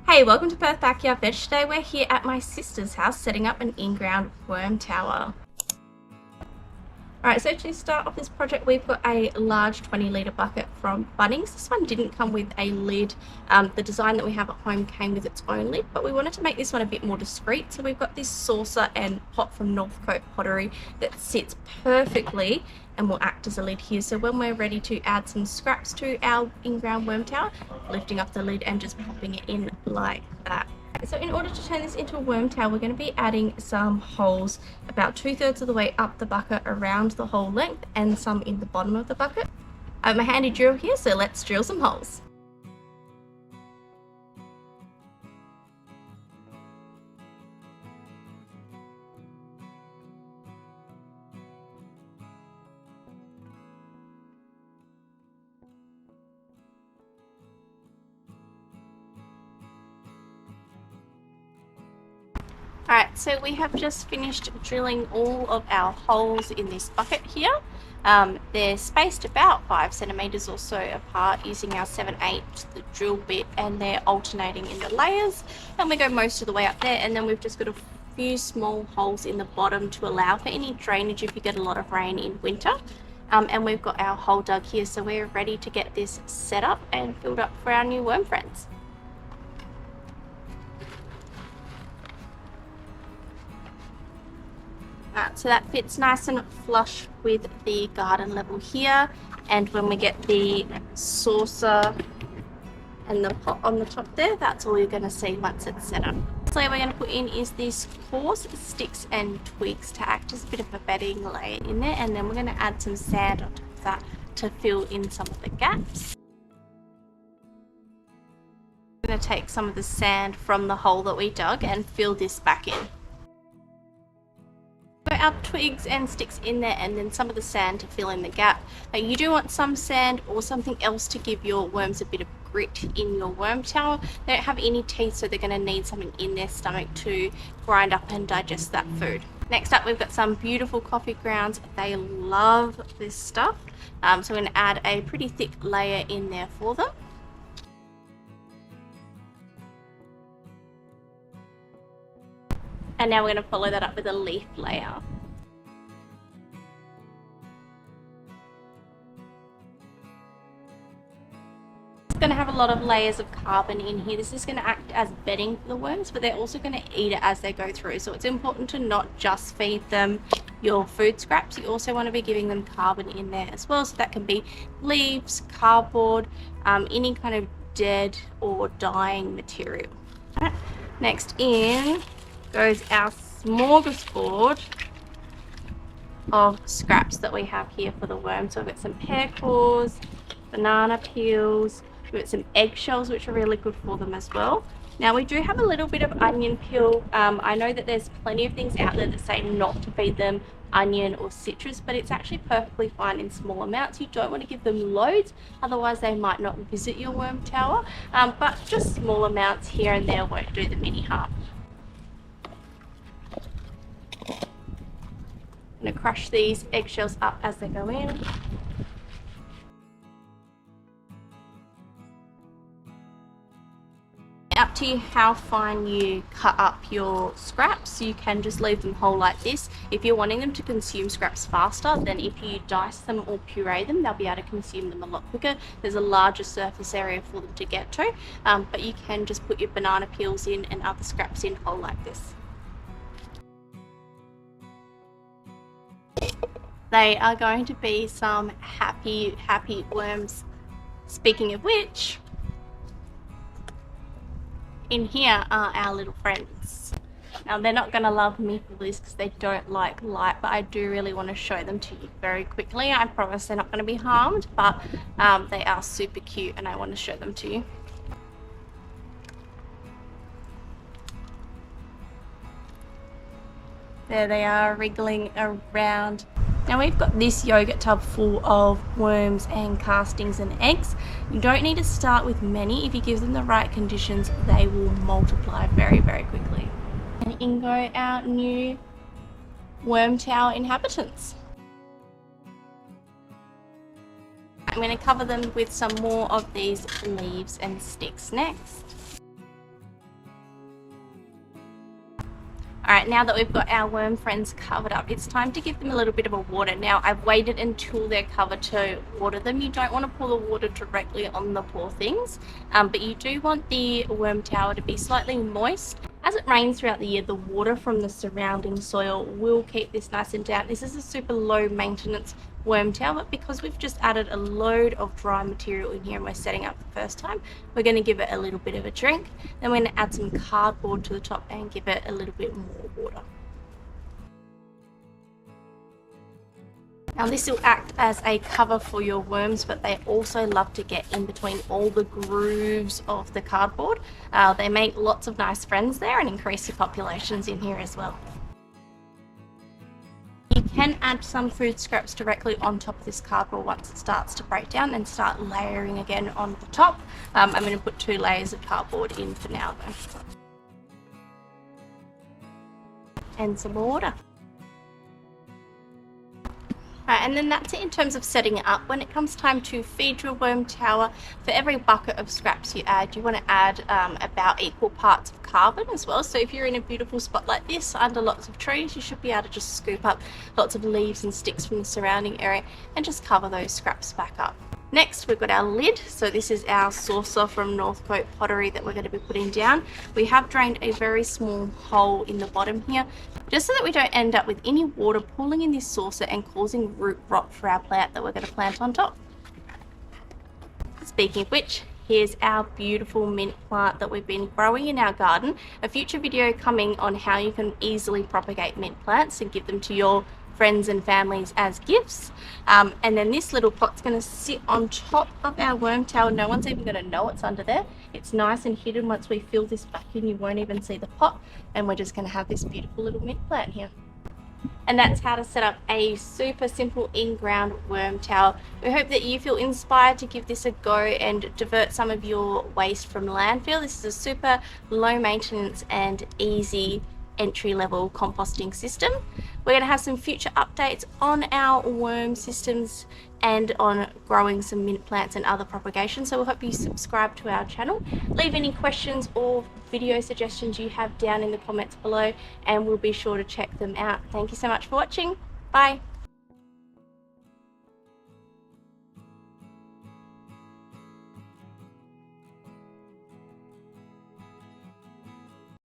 Hey, welcome to Perth Backyard Veg. Today we're here at my sister's house setting up an in-ground worm tower. Alright, so to start off this project, we've got a large 20-litre bucket from Bunnings. This one didn't come with a lid. The design that we have at home came with its own lid, but we wanted to make this one a bit more discreet. So we've got this saucer and pot from Northcote Pottery that sits perfectly and will act as a lid here. So when we're ready to add some scraps to our in-ground worm tower, lifting up the lid and just popping it in like that. So in order to turn this into a worm tower, we're going to be adding some holes about 2/3 of the way up the bucket around the whole length and some in the bottom of the bucket. I have my handy drill here, so let's drill some holes. Alright, so we have just finished drilling all of our holes in this bucket here. They're spaced about 5 centimeters or so apart using our 7/8 the drill bit, and they're alternating in the layers, and we go most of the way up there, and then we've just got a few small holes in the bottom to allow for any drainage if you get a lot of rain in winter. And we've got our hole dug here, so we're ready to get this set up and filled up for our new worm friends. So that fits nice and flush with the garden level here, and when we get the saucer and the pot on the top there, that's all you're going to see once it's set up. So what we're going to put in is this coarse sticks and twigs to act as a bit of a bedding layer in there, and then we're going to add some sand on top of that to fill in some of the gaps. I'm going to take some of the sand from the hole that we dug and fill this back in. Put our twigs and sticks in there, and then some of the sand to fill in the gap. Now you do want some sand or something else to give your worms a bit of grit in your worm tower. They don't have any teeth, so they're going to need something in their stomach to grind up and digest that food. Next up, we've got some beautiful coffee grounds. They love this stuff, so we're going to add a pretty thick layer in there for them. And now we're going to follow that up with a leaf layer. It's going to have a lot of layers of carbon in here. This is going to act as bedding for the worms, but they're also going to eat it as they go through. So it's important to not just feed them your food scraps. You also want to be giving them carbon in there as well. So that can be leaves, cardboard, any kind of dead or dying material. Right. Next in goes our smorgasbord of scraps that we have here for the worm. So we've got some pear cores, banana peels, we've got some eggshells which are really good for them as well. Now we do have a little bit of onion peel. I know that there's plenty of things out there that say not to feed them onion or citrus, but it's actually perfectly fine in small amounts. You don't want to give them loads, otherwise they might not visit your worm tower, but just small amounts here and there won't do them any harm. I'm going to crush these eggshells up as they go in. Up to you how fine you cut up your scraps. You can just leave them whole like this. If you're wanting them to consume scraps faster, then if you dice them or puree them, they'll be able to consume them a lot quicker. There's a larger surface area for them to get to, but you can just put your banana peels in and other scraps in whole like this. They are going to be some happy worms. Speaking of which, in here are our little friends. Now they're not going to love me for this because they don't like light, but I do really want to show them to you very quickly. I promise they're not going to be harmed, but they are super cute and I want to show them to you. There they are, wriggling around. Now we've got this yogurt tub full of worms and castings and eggs. You don't need to start with many. If you give them the right conditions, they will multiply very, very quickly. And in go our new worm tower inhabitants. I'm going to cover them with some more of these leaves and sticks next. Alright, now that we've got our worm friends covered up, it's time to give them a little bit of a water. Now, I've waited until they're covered to water them. You don't want to pour the water directly on the poor things, but you do want the worm tower to be slightly moist. As it rains throughout the year, the water from the surrounding soil will keep this nice and damp. This is a super low maintenance worm tower, but because we've just added a load of dry material in here and we're setting up the first time, we're going to give it a little bit of a drink. Then we're going to add some cardboard to the top and give it a little bit more water. Now this will act as a cover for your worms, but they also love to get in between all the grooves of the cardboard. They make lots of nice friends there and increase your populations in here as well. You can add some food scraps directly on top of this cardboard once it starts to break down and start layering again on the top. I'm going to put 2 layers of cardboard in for now though. And some water. And then that's it in terms of setting it up. When it comes time to feed your worm tower, for every bucket of scraps you add, you want to add about equal parts of carbon as well. So if you're in a beautiful spot like this under lots of trees, you should be able to just scoop up lots of leaves and sticks from the surrounding area and just cover those scraps back up. Next, we've got our lid. So this is our saucer from Northcote Pottery that we're going to be putting down. We have drained a very small hole in the bottom here, just so that we don't end up with any water pooling in this saucer and causing root rot for our plant that we're going to plant on top. Speaking of which, here's our beautiful mint plant that we've been growing in our garden. A future video coming on how you can easily propagate mint plants and give them to your friends and families as gifts. And then this little pot's going to sit on top of our worm tower. No one's even going to know it's under there. It's nice and hidden. Once we fill this back in, you won't even see the pot, and we're just going to have this beautiful little mint plant here. And that's how to set up a super simple in-ground worm tower. We hope that you feel inspired to give this a go and divert some of your waste from landfill. This is a super low maintenance and easy entry-level composting system. We're going to have some future updates on our worm systems and on growing some mint plants and other propagation, so we hope you subscribe to our channel. Leave any questions or video suggestions you have down in the comments below and we'll be sure to check them out. Thank you so much for watching. Bye.